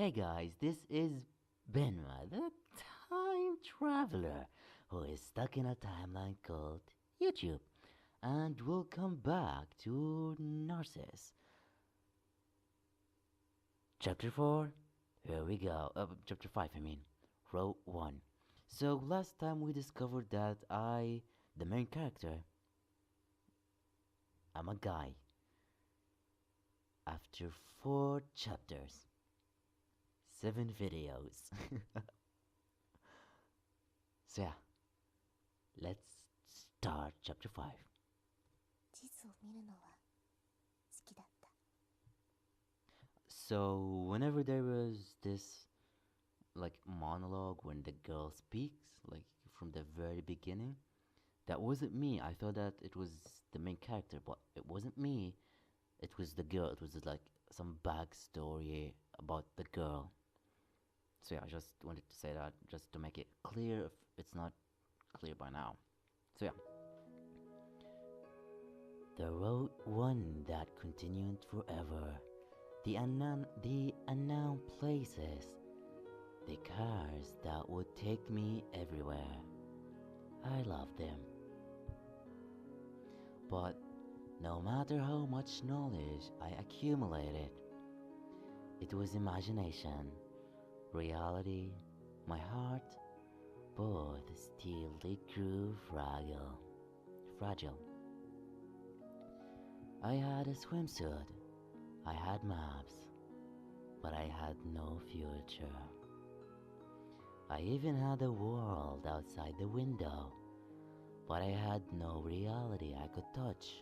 Hey guys, this is Bennma, the time traveler who is stuck in a timeline called YouTube. And welcome back to Narcissus. Chapter 4, here we go. Chapter 5, I mean. Row 1. So last time we discovered that the main character, I'm a guy. After 4 chapters, 7 videos. So yeah, let's start chapter 5. 地図を見るのは好きだった。 So whenever there was this like monologue when the girl speaks, like from the very beginning, that wasn't me. I thought that it was the main character, but it wasn't me. It was the girl. It was like some backstory about the girl. So yeah, I just wanted to say that just to make it clear if it's not clear by now. So yeah. The road one that continued forever. The unknown places. The cars that would take me everywhere. I loved them. But no matter how much knowledge I accumulated, it was imagination, reality, my heart, both still they grew fragile. I had a swimsuit, I had maps, but I had no future. I even had a world outside the window, but I had no reality I could touch.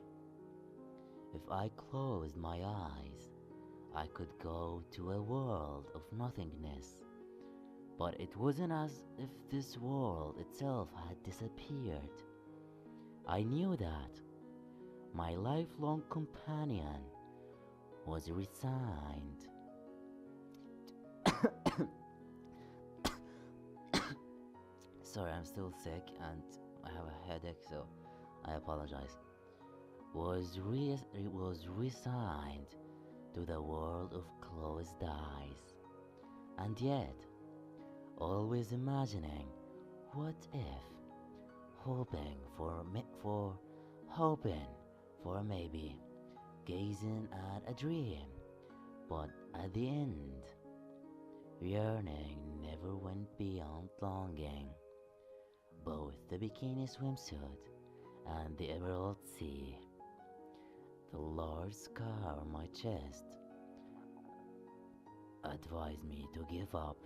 If I closed my eyes, I could go to a world of nothingness, but it wasn't as if this world itself had disappeared. I knew that my lifelong companion was resigned. Sorry, I'm still sick and I have a headache, so I apologize. Was resigned to the world of closed eyes, and yet always imagining what if, hoping for a maybe, gazing at a dream, but at the end, yearning never went beyond longing. Both the bikini swimsuit and the emerald sea, the large scar on my chest, advised me to give up.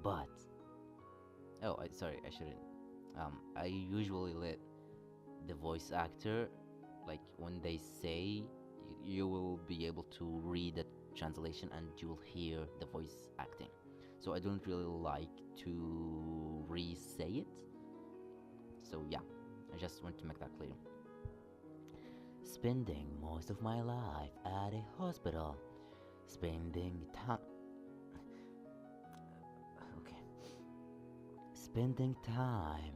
だけど But sorry, I shouldn't. I usually let the voice actor, like when they say, you will be able to read the translation and you'll hear the voice acting. So I don't really like to re-say it. So yeah, I just want to make that clear. Spending most of my life at a hospital, spending time. Okay. Spending time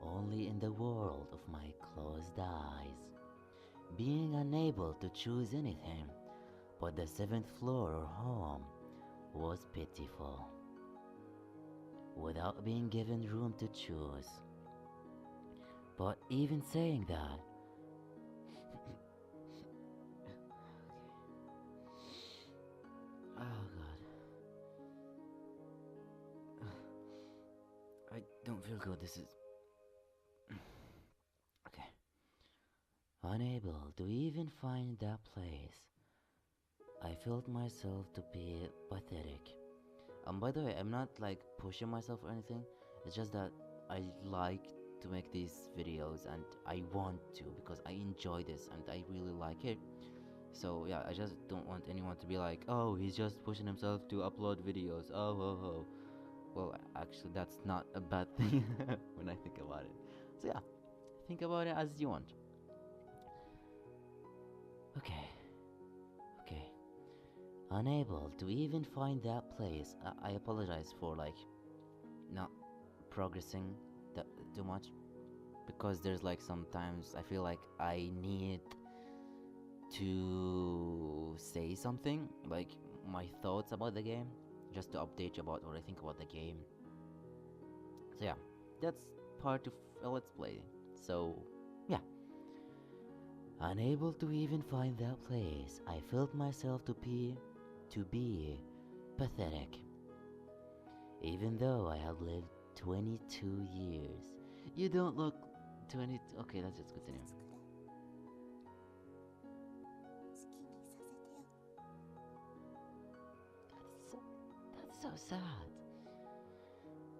only in the world of my closed eyes, being unable to choose anything but the 7th floor or home was pitiful. Without being given room to choose. But even saying that, oh god, I don't feel good. This is okay. Unable to even find that place, I felt myself to be pathetic. By the way, I'm not like pushing myself or anything. It's just that I like to make these videos and I want to because I enjoy this and I really like it. So yeah, I just don't want anyone to be like, oh, he's just pushing himself to upload videos. Oh. Well, actually, that's not a bad thing when I think about it. So yeah, think about it as you want. Okay. Unable to even find that place. I apologize for like not progressing too much because there's like sometimes I feel like I need to say something, like my thoughts about the game, just to update you about what I think about the game. So yeah, that's part of a let's play. So yeah, unable to even find that place, I felt myself to be pathetic. Even though I had lived 22 years. You don't look 20. Okay, let's just continue. 少しくらい好きにさせてよ。 That's so sad.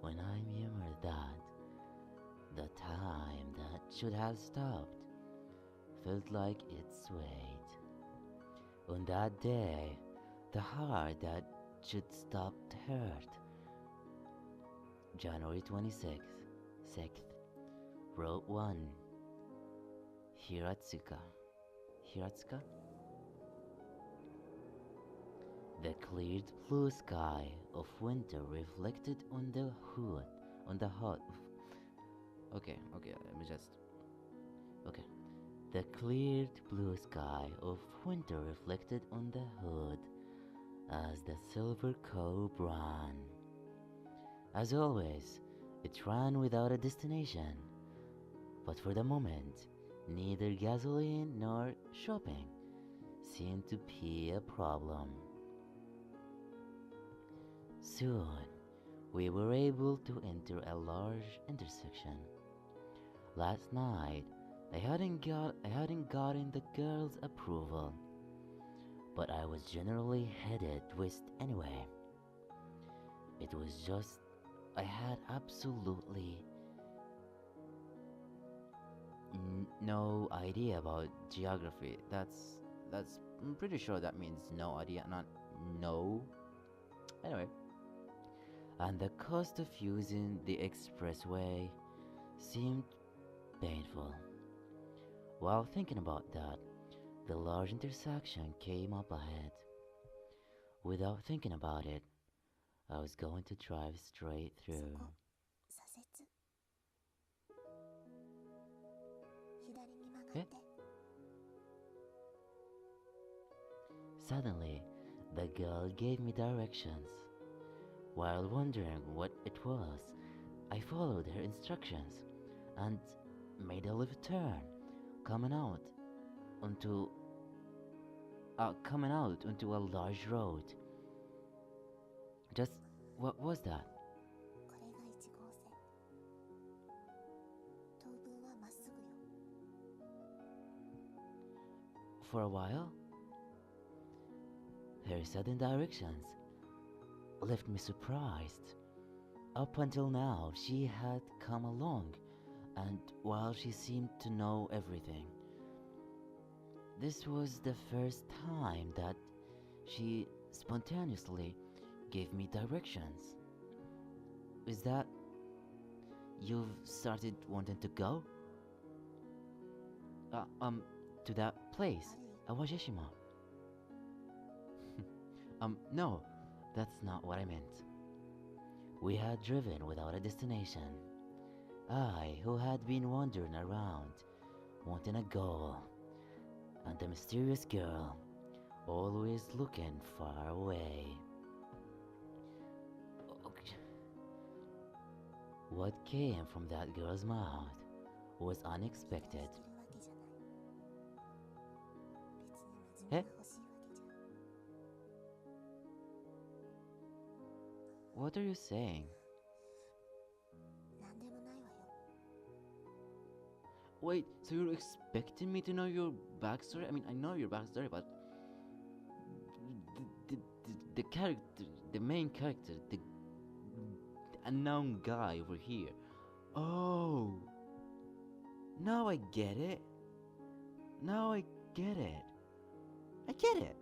When I remember that, the time that should have stopped felt like it swayed. On that day, the heart that should stop hurt. January 26th, 6th, Road 1, Hiratsuka. Hiratsuka? The cleared blue sky of winter reflected on the hood. Okay, let me just. Okay. The cleared blue sky of winter reflected on the hood as the silver cob ran. As always, it ran without a destination. But for the moment, neither gasoline nor shopping seemed to be a problem. Soon, we were able to enter a large intersection. Last night, I hadn't gotten the girl's approval, but I was generally headed west anyway. It was just I had absolutely no idea about geography. That's I'm pretty sure that means no idea, not no. Anyway, and the cost of using the expressway seemed painful. While thinking about that, the large intersection came up ahead. Without thinking about it, I was going to drive straight through. 左に曲がって。 Suddenly, the girl gave me directions. While wondering what it was, I followed her instructions and made a left turn, coming out onto a large road. Just what was that? これが1号線。当分はまっすぐよ。 For a while, her sudden directions left me surprised. Up until now, she had come along, and while she seemed to know everything, this was the first time that she spontaneously gave me directions. Is that you've started wanting to go? To that place, Awajishima. No, that's not what I meant. We had driven without a destination. I, who had been wandering around, wanting a goal, and the mysterious girl, always looking far away. Okay. What came from that girl's mouth was unexpected. 別に真面目が欲しいわけじゃ。What are you saying? なんでもないわよ。 Wait, so you're expecting me to know your backstory? I mean, I know your backstory, but the character, the main character, the unknown guy over here. Oh, now I get it. Now I get it. I get it.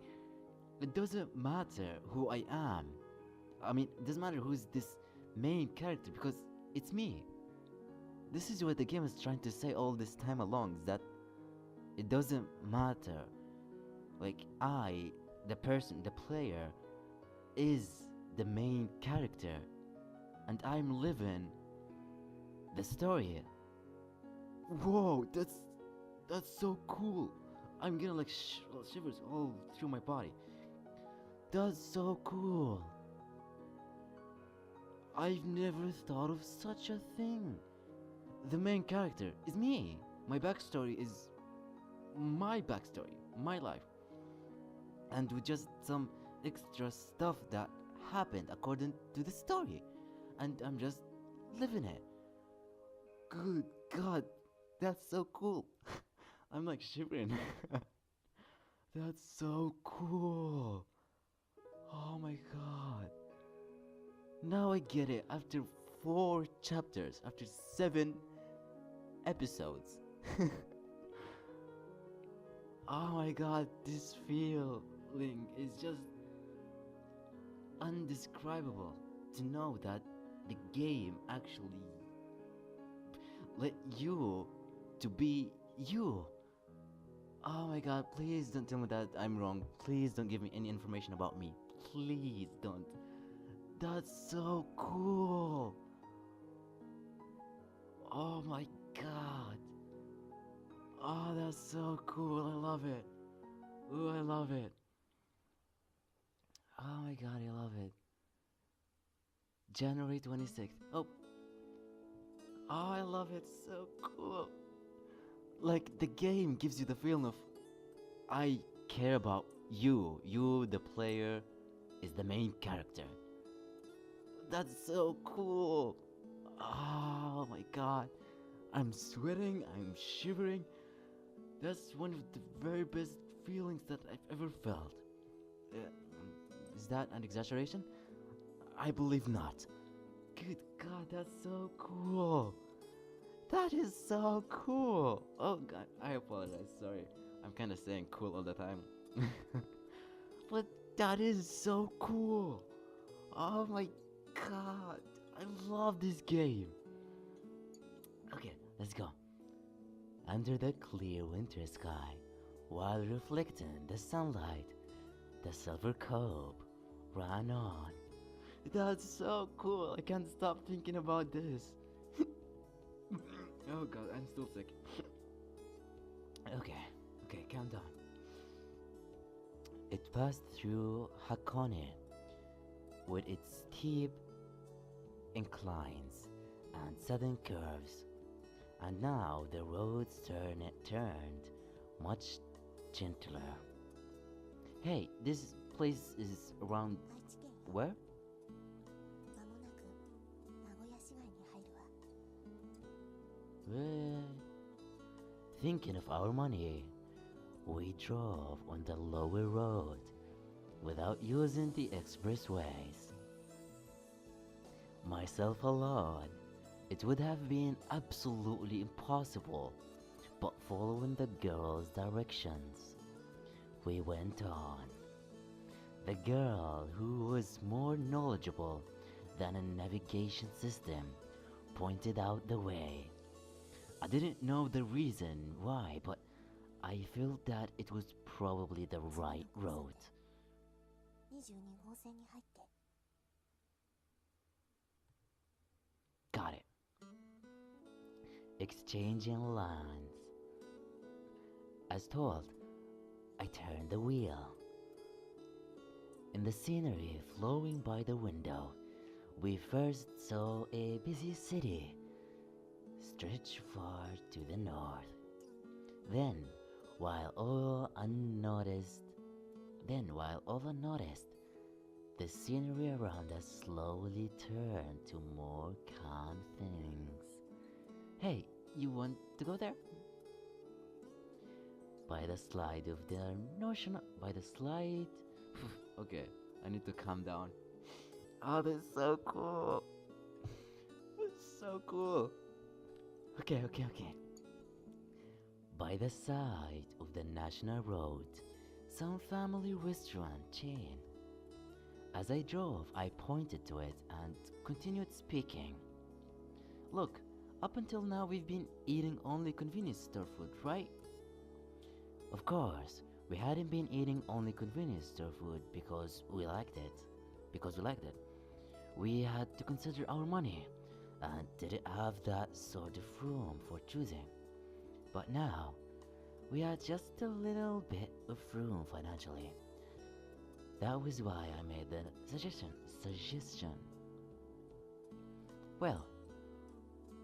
It doesn't matter who I am. I mean, it doesn't matter who's this main character because it's me. This is what the game is trying to say all this time along, is that it doesn't matter. Like, I, the person, the player, is the main character. And I'm living the story. Whoa, that's so cool. I'm getting like shivers all through my body. That's so cool. I've never thought of such a thing. The main character is me. My backstory is my backstory, my life. And with just some extra stuff that happened according to the story. And I'm just living it. Good God, that's so cool. I'm like shivering. That's so cool. Oh my God. Now I get it. After 4 chapters, after 7 episodes. Oh my God, this feeling is just undescribable. To know that the game actually let you to be you. Oh my God, please don't tell me that I'm wrong. Please don't give me any information about me. Please don't. That's so cool. Oh my God. Oh, that's so cool. I love it. Ooh, I love it. Oh my God, I love it. January 26th. Oh, I love it. So cool. Like, the game gives you the feeling of I care about you. You, the player, is the main character. That's so cool. Oh my God. I'm sweating. I'm shivering. That's one of the very best feelings that I've ever felt. Is that an exaggeration? I believe not. Good God, that's so cool. That is so cool. Oh God, I apologize. Sorry. I'm kind of saying cool all the time. But that is so cool. Oh my God. I love this game. Okay, let's go. Under the clear winter sky, while reflecting the sunlight, the silver cove ran on. That's so cool. I can't stop thinking about this. Oh God, I'm still sick. Okay, calm down. It passed through Hakone with its steep inclines and sudden curves, and now the roads turned much gentler. Hey, this place is around 愛知県 where? まもなく名古屋市街に入るわ。 Thinking of our money, we drove on the lower road without using the expressways. Myself alone, it would have been absolutely impossible, but following the girl's directions, we went on. The girl, who was more knowledgeable than a navigation system, pointed out the way. I didn't know the reason why, but I felt that it was probably the right road. 22号線に入って Got it. Exchanging lines. As told, I turned the wheel. In the scenery flowing by the window, we first saw a busy city stretched far to the north. Then, while all unnoticed, the scenery around us slowly turned to more calm things. Hey, you want to go there? By the slide. Okay, I need to calm down. Oh, that's so cool. That's so cool. Okay. By the side of the national road, some family restaurant chain. As I drove, I pointed to it and continued speaking. Look, up until now we've been eating only convenience store food, right? Of course, we hadn't been eating only convenience store food because we liked it. We had to consider our money and didn't have that sort of room for choosing. But now, We had just a little bit of room financially. That was why I made the suggestion. Well,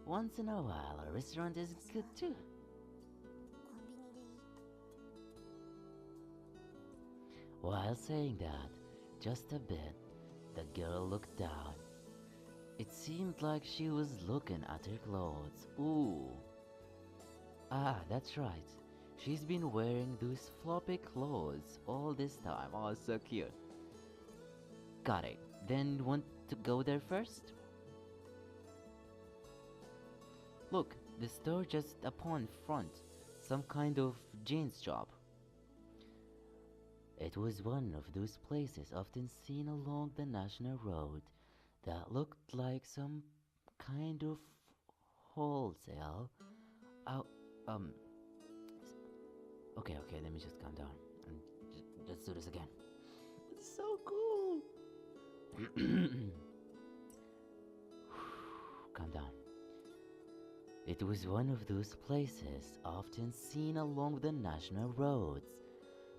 once in a while a restaurant is good too. コンビニでいい。 While saying that, just a bit, the girl looked down. It seemed like she was looking at her clothes. Ooh. Ah, that's right. She's been wearing those floppy clothes all this time. Oh, so cute. Got it. Then want to go there first? Look, the store just upon front. Some kind of jeans shop. It was one of those places often seen along the national road that looked like some kind of wholesale out. Okay, let me just calm down and let's do this again. It's so cool. Calm down. It was one of those places often seen along the national roads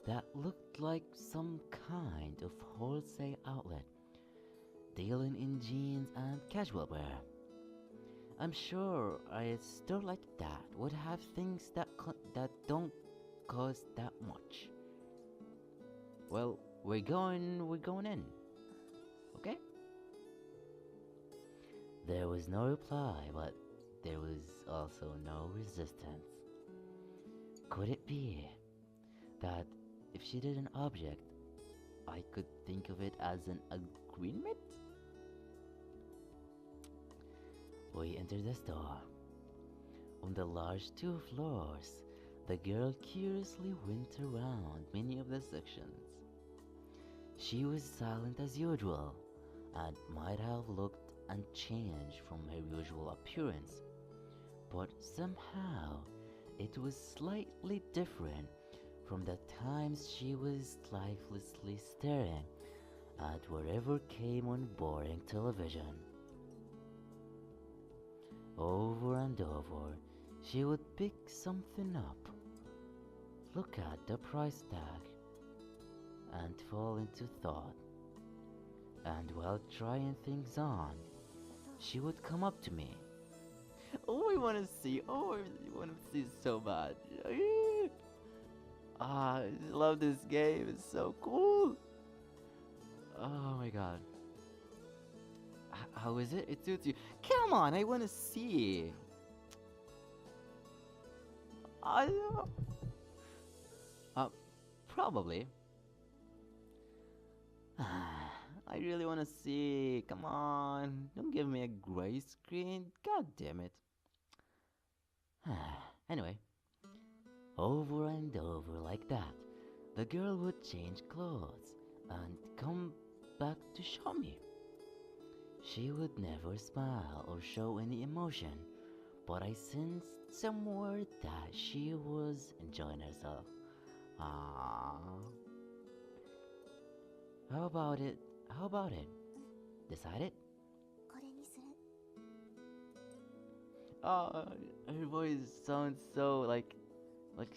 that looked like some kind of wholesale outlet, dealing in jeans and casual wear. I'm sure a store like that would have things that don't cost that much. Well, we're going in. Okay? There was no reply, but there was also no resistance. Could it be that if she did an object, I could think of it as an agreement? We entered the store. On the large 2 floors, the girl curiously went around many of the sections. She was silent as usual, and might have looked unchanged from her usual appearance, but somehow it was slightly different from the times she was lifelessly staring at whatever came on boring television. Over and over, she would pick something up, look at the price tag, and fall into thought. And while trying things on, she would come up to me. Oh, I want to see. Oh, I want to see so bad. Ah, I love this game. It's so cool. Oh my god. How is it? It suits you. Come on, I want to see. I probably. I really want to see. Come on, don't give me a gray screen. God damn it. Anyway, over and over like that, the girl would change clothes and come back to show me. She would never smile or show any emotion, but I sensed somewhere that she was enjoying herself. Ah. How about it? Decided? これにする。 Oh, her voice sounds so like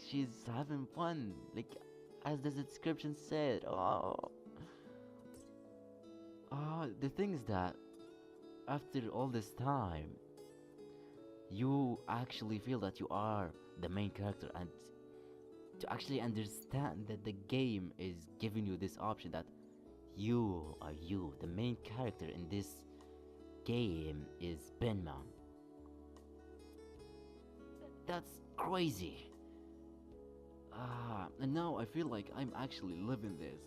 she's having fun, like as the description said. Oh, the thing is that after all this time, you actually feel that you are the main character, and to actually understand that the game is giving you this option that you are you. The main character in this game is Bennma. That's crazy. And now I feel like I'm actually living this.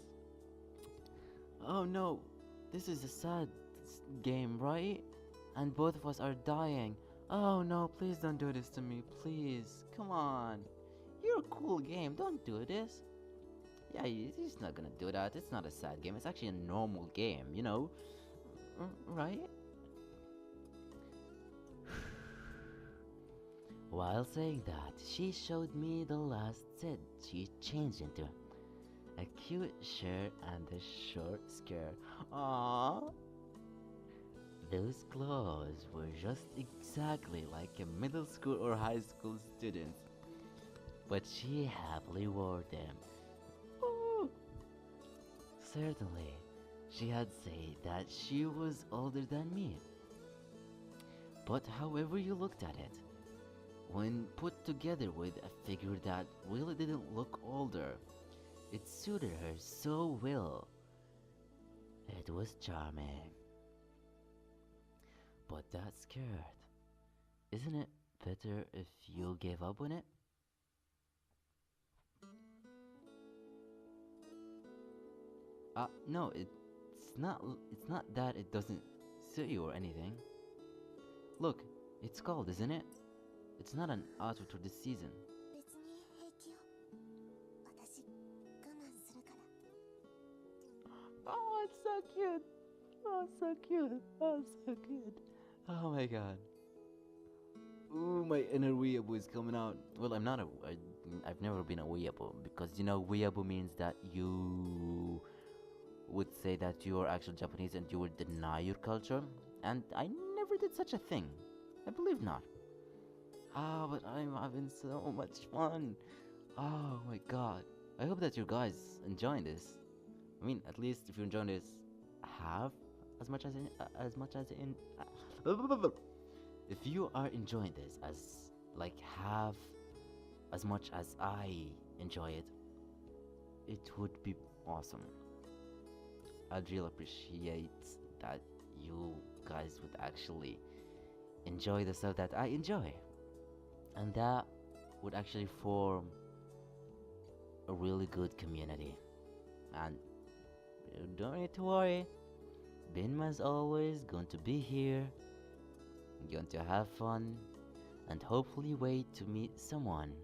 Oh no, this is a sad game, right? And both of us are dying. Oh no, please don't do this to me, please. Come on. You're a cool game, don't do this. Yeah, he's not gonna do that. It's not a sad game, it's actually a normal game, you know? Right? While saying that, she showed me the last set she changed into. A cute shirt and a short skirt. Aww. Those clothes were just exactly like a middle school or high school student. but she happily wore them. Ooh. Certainly, she had said that she was older than me. But however you looked at it, when put together with a figure that really didn't look older, it suited her so well. It was charming. But that skirt, isn't it better if you gave up on it? No, it's not. It's not that it doesn't suit you or anything. Look, it's cold, isn't it? It's not an outfit for this season. 別に平気よ。私、我慢するから。Oh, it's so cute. Oh, so cute. Oh, so cute. Oh my god. Ooh, my inner weeaboo is coming out. Well, I've never been a weeaboo because you know weeaboo means that you would say that you are actual Japanese and you would deny your culture, and I never did such a thing. I believe not. Ah, but I'm having so much fun. Oh my god. I hope that you guys enjoying this. I mean, at least if you're enjoying this, half as much as in. If you are enjoying this as like half as much as I enjoy it, it would be awesome. I'd really appreciate that you guys would actually enjoy the stuff that I enjoy, and that would actually form a really good community. And you don't need to worry, Bennma's always going to be here, going to have fun, and hopefully wait to meet someone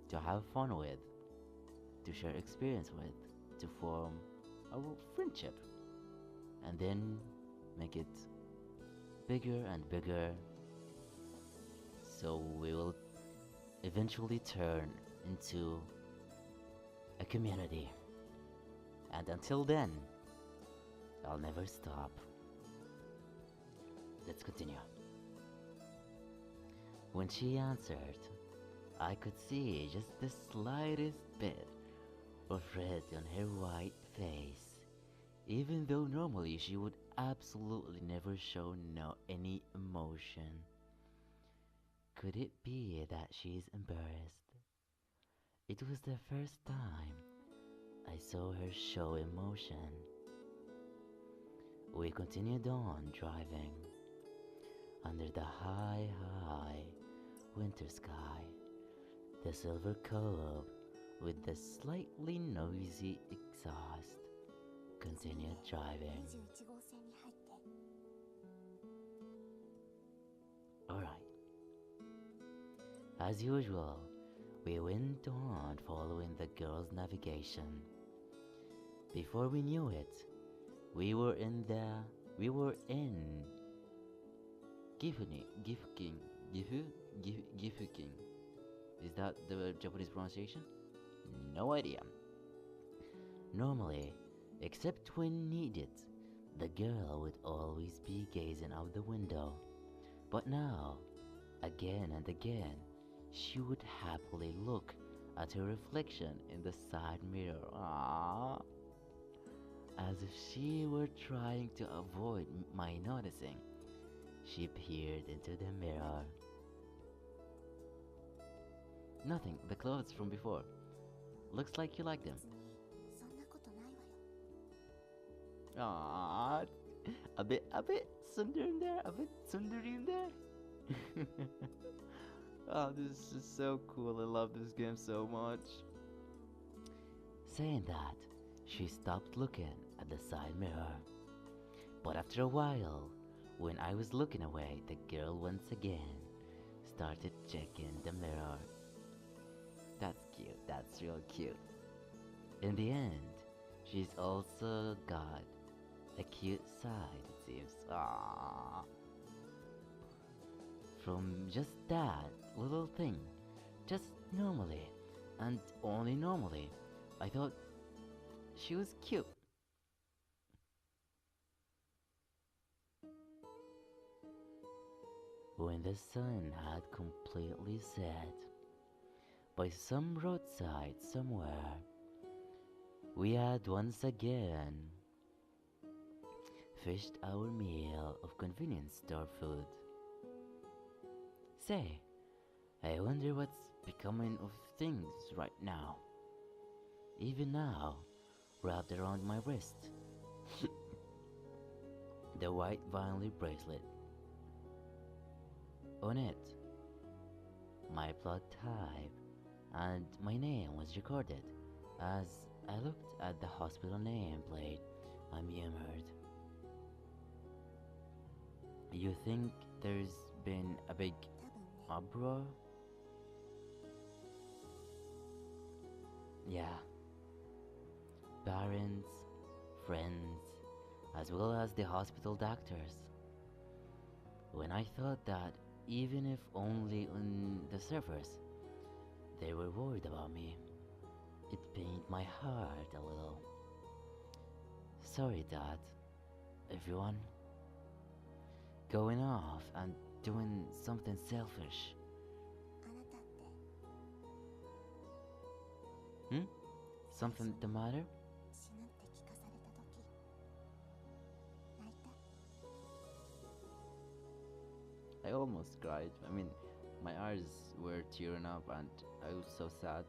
to have fun with, to share experience with, to form a friendship, and then make it bigger and bigger, so we will eventually turn into a community. And until then, I'll never stop. Let's continue. When she answered, I could see just the slightest bit of red on her white face, even though normally she would absolutely never show any emotion. Could it be that she's embarrassed? It was the first time I saw her show emotion. We continued on driving under the high winter sky. The silver cove with the slightly noisy exhaust continued driving. 21号線に入って。 Alright. As usual, we went on following the girl's navigation. Before we knew it, we were in Gifuking. Is that the Japanese pronunciation? No idea. Normally, except when needed, the girl would always be gazing out the window. But now, again and again, she would happily look at her reflection in the side mirror. Aww. As if she were trying to avoid my noticing, she peered into the mirror. Nothing, the clothes from before. Looks like you like them. そんなことないわよ。 Aww. A bit sunder in there, a bit sundary in there. Oh, this is so cool. I love this game so much. Saying that, she stopped looking at the side mirror. But after a while, when I was looking away, the girl once again started checking the mirror. That's cute. That's real cute. In the end, she's also got a cute side, it seems. Aww. From just that little thing, just normally, and only normally, I thought she was cute. When the sun had completely set, by some roadside somewhere, we had once again fished our meal of convenience store food. Say, I wonder what's becoming of things right now. Even now, wrapped around my wrist, the white vinyl bracelet. On it, my blood type and my name was recorded. As I looked at the hospital nameplate, I murmured, "You think there's been a big 多分ね uproar?" Yeah. Parents, friends, as well as the hospital doctors. When I thought that, even if only on the surface, they were worried about me, it pained my heart a little. Sorry, Dad. Everyone. Going off and doing something selfish. あなたって Something the matter? 死ぬって聞かされた時泣いた I almost cried. I mean, my eyes were tearing up and I was so sad.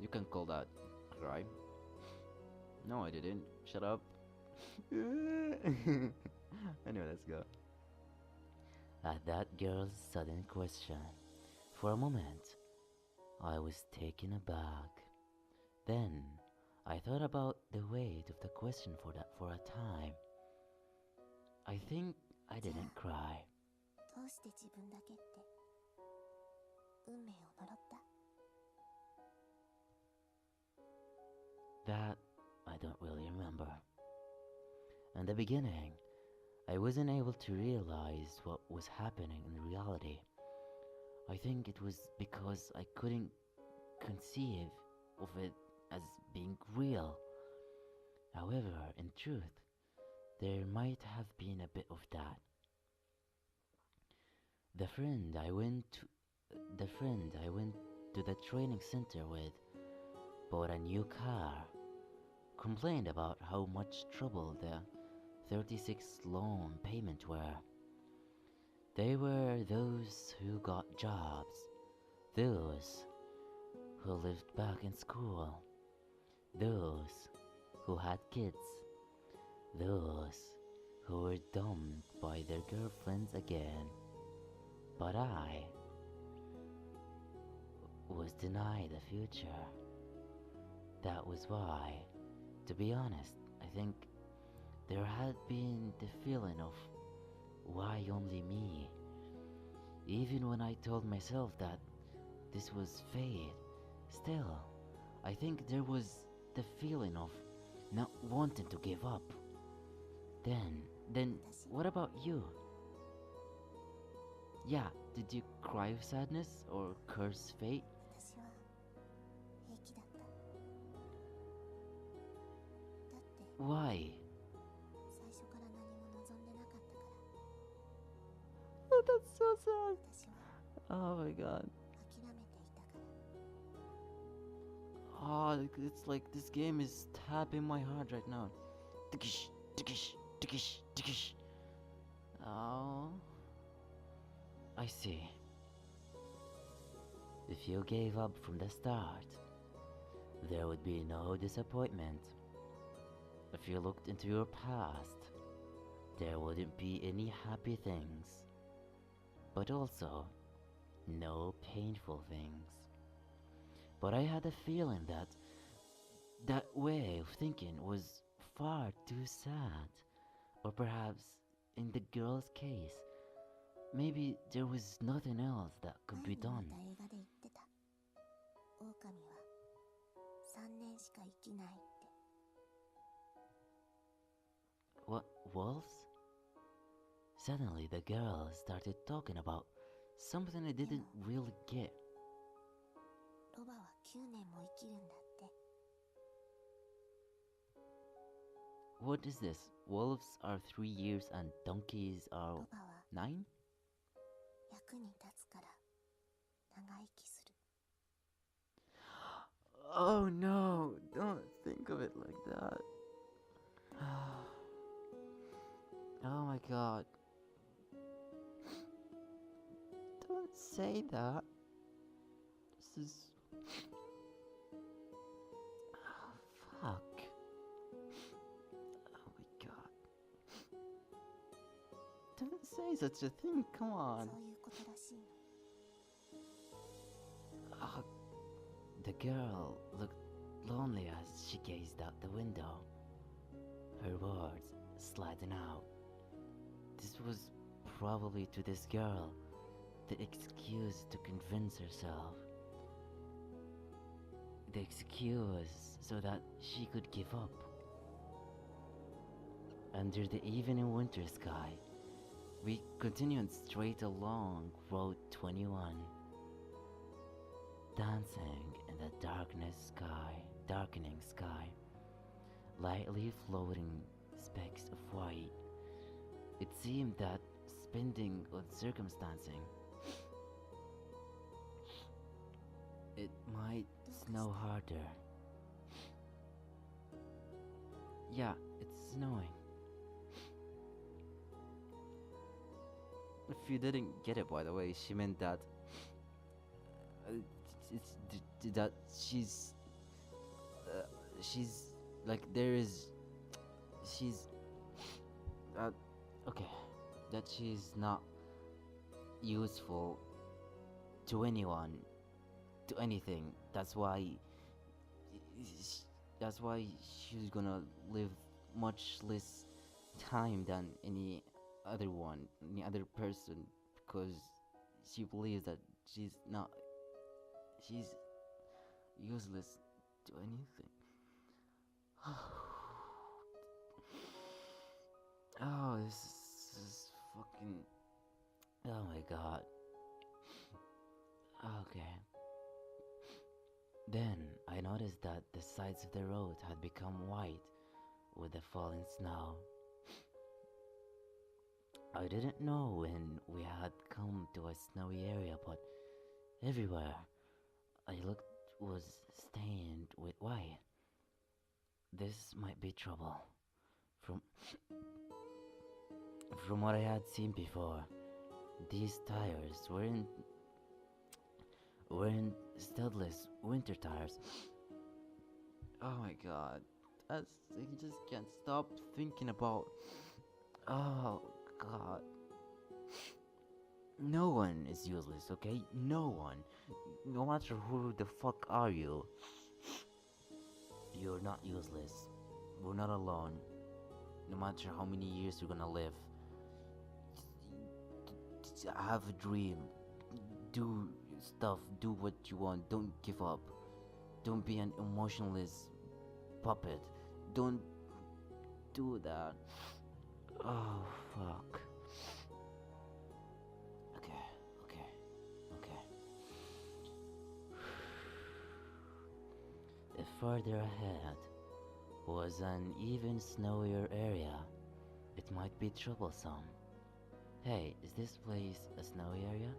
You can call that cry. No, I didn't. Shut up. Anyway, let's go. At that girl's sudden question, for a moment, I was taken aback. Then, I thought about the weight of the question for a time. I think I didn't cry. どうして自分だけって運命を呪った That I don't really remember. In the beginning, I wasn't able to realize what was happening in reality. I think it was because I couldn't conceive of it as being real. However, in truth, there might have been a bit of that. The friend I went to the training center with bought a new car, complained about how much trouble the 36 loan payment were. They were those who got jobs, those who lived back in school, those who had kids, those who were dumped by their girlfriends again. But I was denied a future. That was why, to be honest, I think there had been the feeling of why only me. Even when I told myself that this was fate, still, I think there was the feeling of not wanting to give up. Then, what about you? Yeah, did you cry of sadness or curse fate? 私は平気だっただって Why? 最初から何も望んでなかったから Oh, that's so sad. 私は Oh my god. 諦めていたから Oh, it's like this game is tapping my heart right now. Tikish, tikish, tikish, tikish. Oh. I see. If you gave up from the start, there would be no disappointment. If you looked into your past, there wouldn't be any happy things, but also no painful things. But I had a feeling that that way of thinking was far too sad. Or perhaps, in the girl's case, maybe there was nothing else that could be 前に done. 見た映画で言ってた狼は3年しか生きないって What, wolves? Suddenly the girl started talking about something I didn't really get. ロバは9年も生きるんだって What is this? Wolves are 3 years and donkeys are ロバは 9? 役に立つから長生きする Oh no, don't think of it like that. Oh my god. Don't say that. This is. Oh, fuck. Oh my god. Don't say such a thing, come そ on. ういうことらしいの。 Ah, the girl looked lonely as she gazed out the window, her words sliding out. This was probably to this girl the excuse to convince herself. The excuse so that she could give up. Under the evening winter sky, we continued straight along Road 21, dancing in the darkening sky, lightly floating specks of white. It seemed that spending on circumstancing, it might snow harder. Yeah, it's snowing. If you didn't get it, by the way, she meant that that she's like she's okay, that she's not useful to anyone, to anything. That's why she's gonna live much less time than any other person, because she believes that she's useless to anything. Oh, this is fucking. Oh my god. Okay. Then I noticed that the sides of the road had become white with the falling snow. I didn't know when we had come to a snowy area, but everywhere I looked was stained with white. This might be trouble. From what I had seen before, these tires weren't studdless winter tires. Oh my god. I just can't stop thinking about. Oh god. No one is useless, okay? No one. No matter who the fuck are you, you're not useless. We're not alone. No matter how many years you're gonna live. Have a dream. Do stuff. Do what you want. Don't give up. Don't be an emotionless puppet. Don't do that. Oh, fuck. Okay. If further ahead was an even snowier area, it might be troublesome. Hey, is this place a snowy area?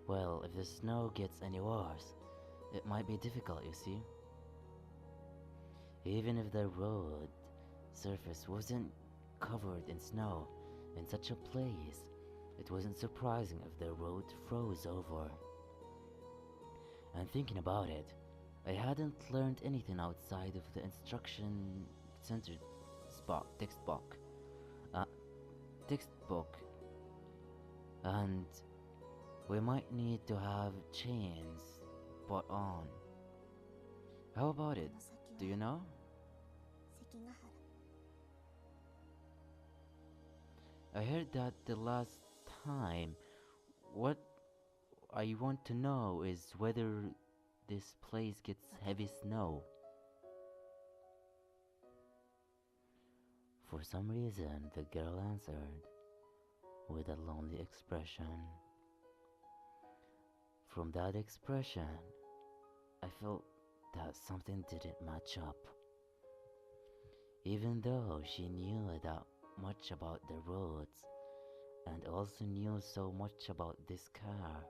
Well, if the snow gets any worse, it might be difficult, you see. Even if the road surface wasn't covered in snow, in such a place, it wasn't surprising if the road froze over. And thinking about it, I hadn't learned anything outside of the instruction center textbook. And we might need to have chains put on. How about it? Do you know? 関ヶ原。 I heard that the last time. What I want to know is whether this place gets heavy snow. For some reason, the girl answered with a lonely expression. From that expression, I felt that something didn't match up. Even though she knew that much about the roads and also knew so much about this car,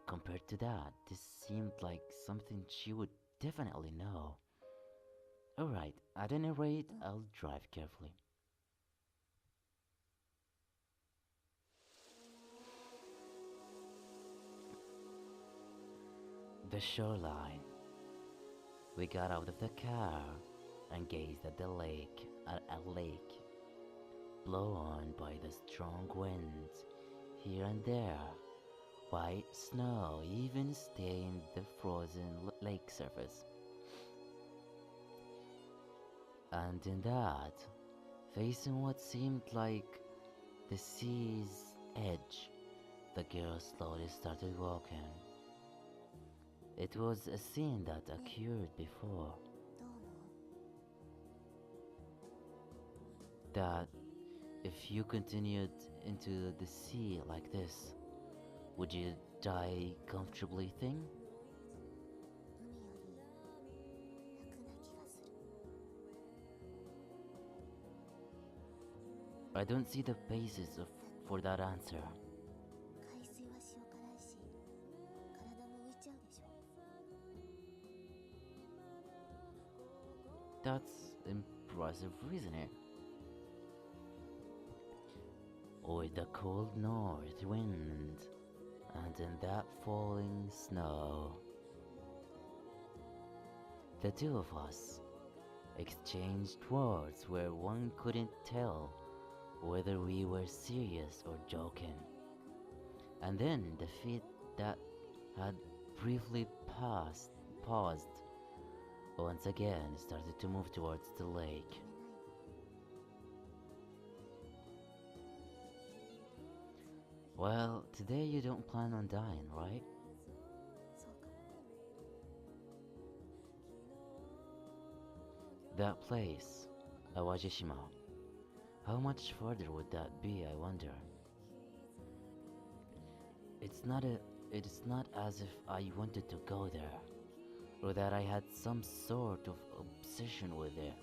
compared to that, this seemed like something she would definitely know. Alright, at any rate, I'll drive carefully. The shoreline. We got out of the car and gazed at the lake, blown by the strong winds. Here and there, white snow even stained the frozen lake surface. And in that, facing what seemed like the sea's edge, the girl slowly started walking. It was a scene that occurred before. That if you continued into the sea like this, would you die comfortably thing? I don't see the basis for that answer. That's impressive reasoning. With the cold north wind and in that falling snow, the two of us exchanged words where one couldn't tell whether we were serious or joking. And then the feet that had briefly paused once again started to move towards the lake. Well, today you don't plan on dying, right? That place, Awajishima. How much further would that be, I wonder? It's not as if I wanted to go there, or that I had some sort of obsession with it.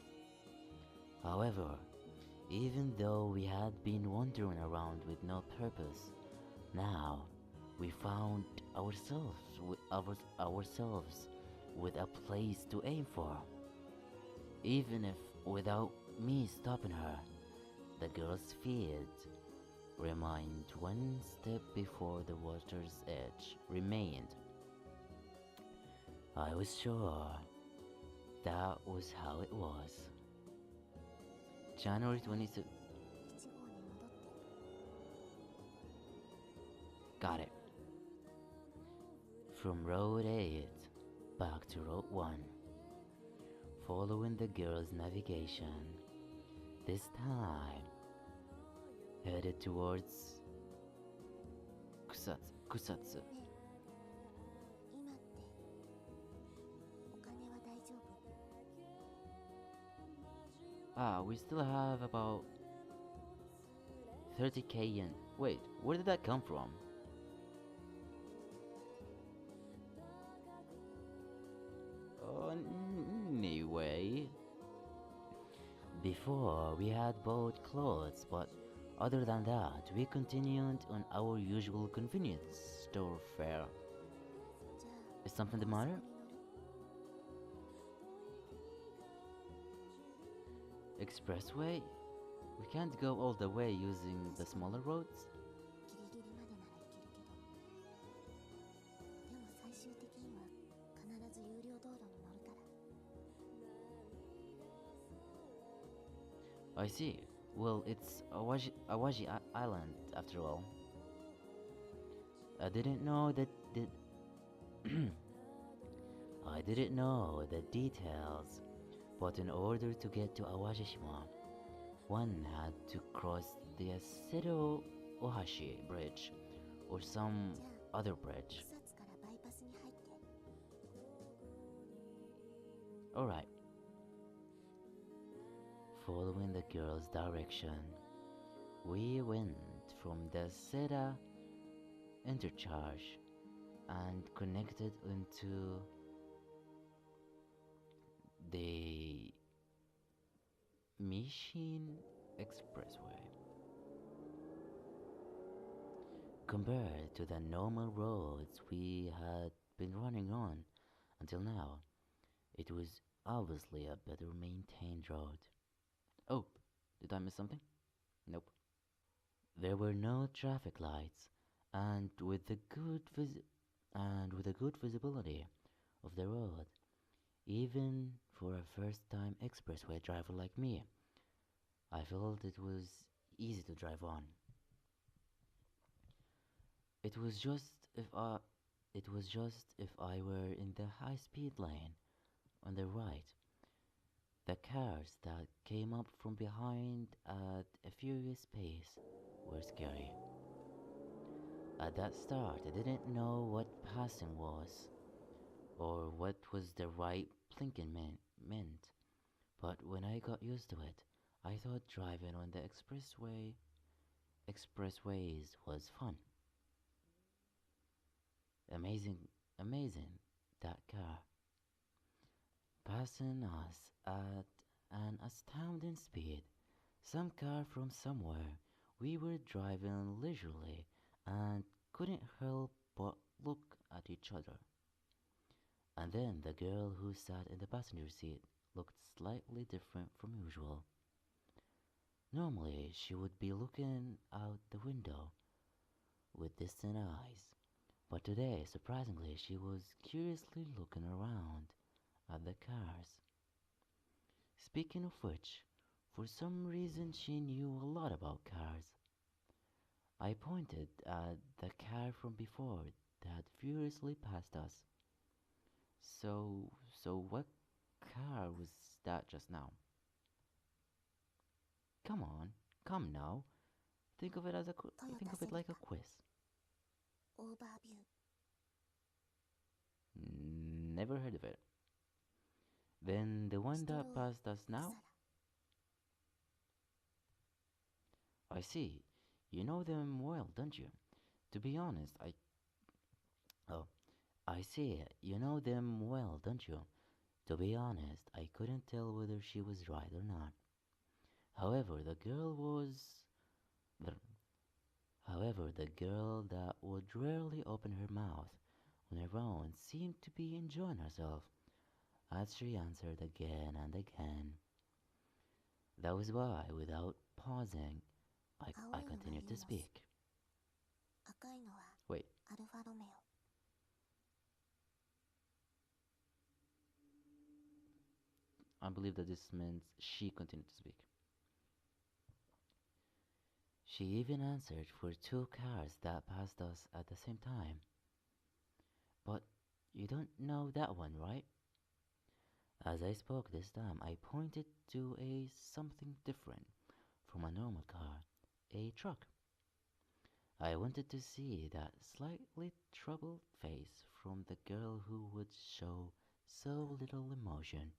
However, even though we had been wandering around with no purpose, now we found ourselves with a place to aim for. Even if without me stopping her, the girl's feet remained one step before the water's edge remained. I was sure that was how it was. January 22. Got it. From Road 8 back to Road 1. Following the girl's navigation, this time headed towards Kusatsu. We still have about 30k yen. Wait, where did that come from? Anyway, before we had bought clothes, but other than that, we continued on our usual convenience store fare. Is something the matter? Expressway? We can't go all the way using the smaller roads? I see. Well, it's Awaji Island after all. I didn't know that I didn't know the details, but in order to get to Awajishima, one had to cross the Aseto Ohashi Bridge or some other bridge. Alright. Following the girl's direction, we went from the Seda interchange and connected into the Mishin Expressway. compared to the normal roads we had been running on until now, it was obviously a better maintained road. Oh, did I miss something? Nope. There were no traffic lights, and with the good visibility of the road, even for a first-time expressway driver like me, I felt it was easy to drive on. It was just if I it was just if I were in the high-speed lane on the right. The cars that came up from behind at a furious pace were scary. At that start, I didn't know what passing was or what was the right blinking meant, but when I got used to it, I thought driving on the expressways was fun. Amazing, amazing, that car. Passing us at an astounding speed. Some car from somewhere. We were driving leisurely and couldn't help but look at each other. And then the girl who sat in the passenger seat looked slightly different from usual. Normally, she would be looking out the window with distant eyes, but today, surprisingly, she was curiously looking around at the cars. Speaking of which, for some reason she knew a lot about cars. I pointed at the car from before that furiously passed us. So what car was that just now? Come on, come now. Think of it as think of it like a quiz. Overview. Never heard of it. Then the one that passed us now? I see. You know them well, don't you? To be honest, oh, I see. You know them well, don't you? To be honest, I couldn't tell whether she was right or not. However, the girl was the However, the girl that would rarely open her mouth on her own seemed to be enjoying herself as she answered again and again. That was why, without pausing, I continued to speak. 赤いのは Wait, アルファロメオ。I believe that this meant she continued to speak. She even answered for two cars that passed us at the same time. But you don't know that one, right? As I spoke this time, I pointed to a something different from a normal car, a truck. I wanted to see that slightly troubled face from the girl who would show so little emotion.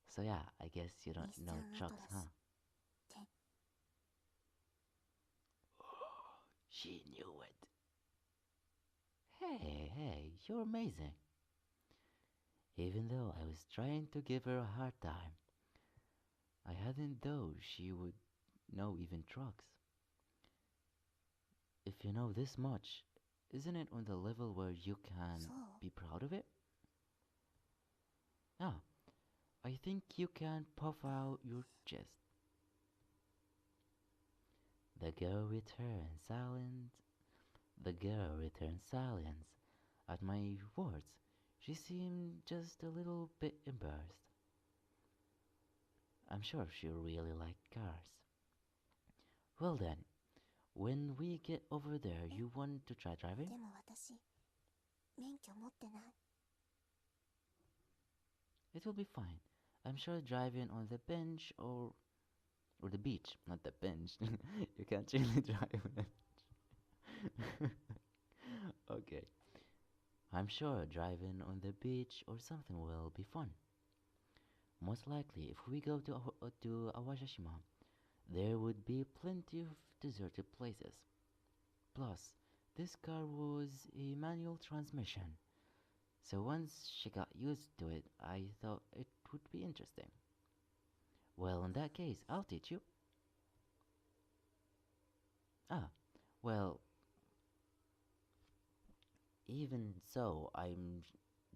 So yeah, I guess you don't know trucks, huh? She knew it. Hey, you're amazing. Even though I was trying to give her a hard time, I hadn't thought she would know even trucks. If you know this much, isn't it on the level where you can be proud of it? Ah, I think you can puff out your chest. The girl returned silent. The girl returned silence at my words. She seemed just a little bit embarrassed. I'm sure she really liked cars. Well then, when we get over there, you want to try driving? でも私、免許持ってない。It will be fine. I'm sure driving on the bench or the beach, not the bench. You can't really drive on the beach. Okay. I'm sure driving on the beach or something will be fun. Most likely, if we go to Awashishima, there would be plenty of deserted places. Plus, this car was a manual transmission, so once she got used to it, I thought it would be interesting. Well, in that case, I'll teach you. Ah, well, even so, I'm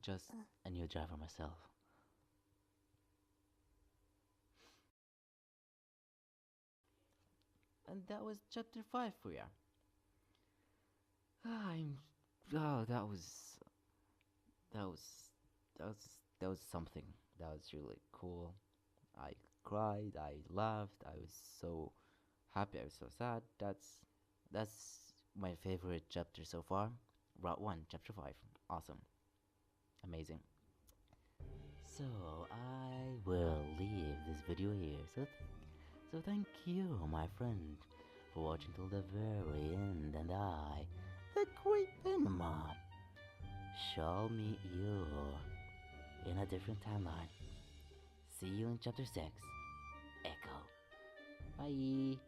just a new driver myself. And that was chapter 5 for ya. I'm. Oh, that was. That was. That was something. That was really cool. I cried, I laughed, I was so happy, I was so sad. That's my favorite chapter so far. Route 1, chapter 5. Awesome. Amazing. So, I will leave this video here. So thank you, my friend, for watching till the very end, and I, the great Bennma, shall meet you in a different timeline. See you in chapter 6. Echo. Bye.